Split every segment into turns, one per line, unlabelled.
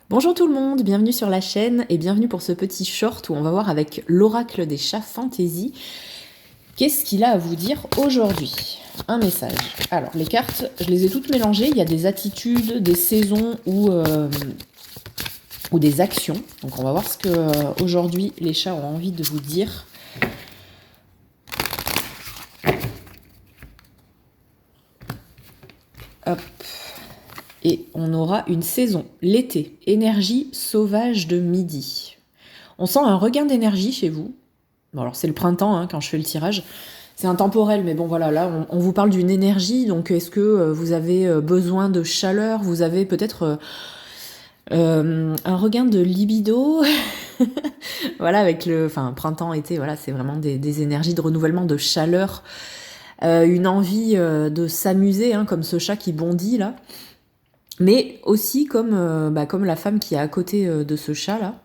Bonjour tout le monde, bienvenue sur la chaîne et bienvenue pour ce petit short où on va voir avec l'oracle des chats fantasy qu'est-ce qu'il a à vous dire aujourd'hui. Un message. Alors les cartes, je les ai toutes mélangées, il y a des attitudes, des saisons ou des actions. Donc on va voir ce que aujourd'hui les chats ont envie de vous dire. Hop. Et on aura une saison, l'été, énergie sauvage de midi. On sent un regain d'énergie chez vous. Bon alors c'est le printemps hein, quand je fais le tirage. C'est intemporel, mais bon voilà, là on vous parle d'une énergie, donc est-ce que vous avez besoin de chaleur? Vous avez peut-être un regain de libido. Voilà, avec le printemps, été, voilà, c'est vraiment des énergies de renouvellement, de chaleur. Une envie de s'amuser, hein, comme ce chat qui bondit là. Mais aussi comme la femme qui est à côté de ce chat-là,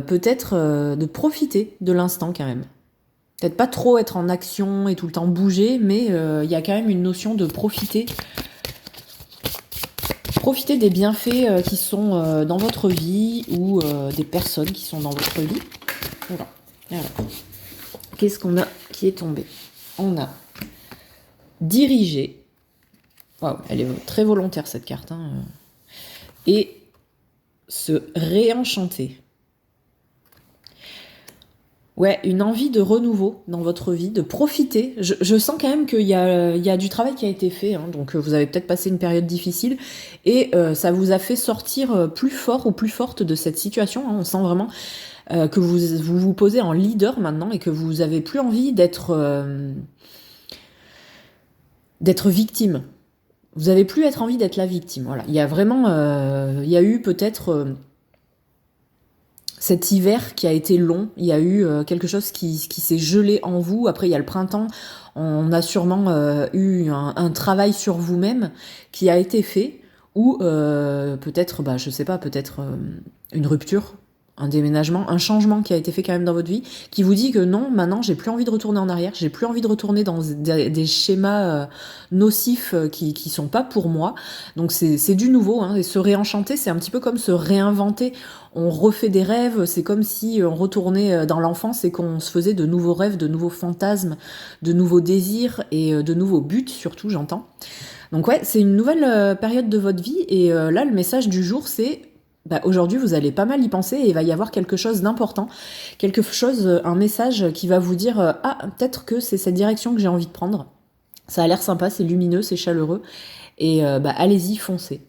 peut-être de profiter de l'instant quand même. Peut-être pas trop être en action et tout le temps bouger, mais il y a quand même une notion de profiter. Profiter des bienfaits qui sont dans votre vie ou des personnes qui sont dans votre vie. Voilà. Alors, qu'est-ce qu'on a qui est tombé? On a dirigé. Waouh, elle est très volontaire cette carte. Hein. Et se réenchanter. Ouais, une envie de renouveau dans votre vie, de profiter. Je sens quand même qu'il y a du travail qui a été fait, hein, donc vous avez peut-être passé une période difficile et ça vous a fait sortir plus fort ou plus forte de cette situation. Hein. On sent vraiment que vous posez en leader maintenant et que vous avez plus envie d'être victime. Vous avez plus envie d'être la victime. Voilà, il y a vraiment, il y a eu peut-être cet hiver qui a été long, il y a eu quelque chose qui s'est gelé en vous. Après, il y a le printemps, on a sûrement eu un travail sur vous-même qui a été fait, ou peut-être, je sais pas, peut-être une rupture, un déménagement, un changement qui a été fait quand même dans votre vie, qui vous dit que non, maintenant, j'ai plus envie de retourner en arrière, j'ai plus envie de retourner dans des schémas nocifs qui sont pas pour moi. Donc c'est du nouveau, hein, et se réenchanter, c'est un petit peu comme se réinventer. On refait des rêves, c'est comme si on retournait dans l'enfance et qu'on se faisait de nouveaux rêves, de nouveaux fantasmes, de nouveaux désirs et de nouveaux buts surtout, j'entends. Donc ouais, c'est une nouvelle période de votre vie et là, le message du jour, c'est aujourd'hui, vous allez pas mal y penser et il va y avoir quelque chose d'important, quelque chose, un message qui va vous dire ah, peut-être que c'est cette direction que j'ai envie de prendre. Ça a l'air sympa, c'est lumineux, c'est chaleureux et allez-y, foncez.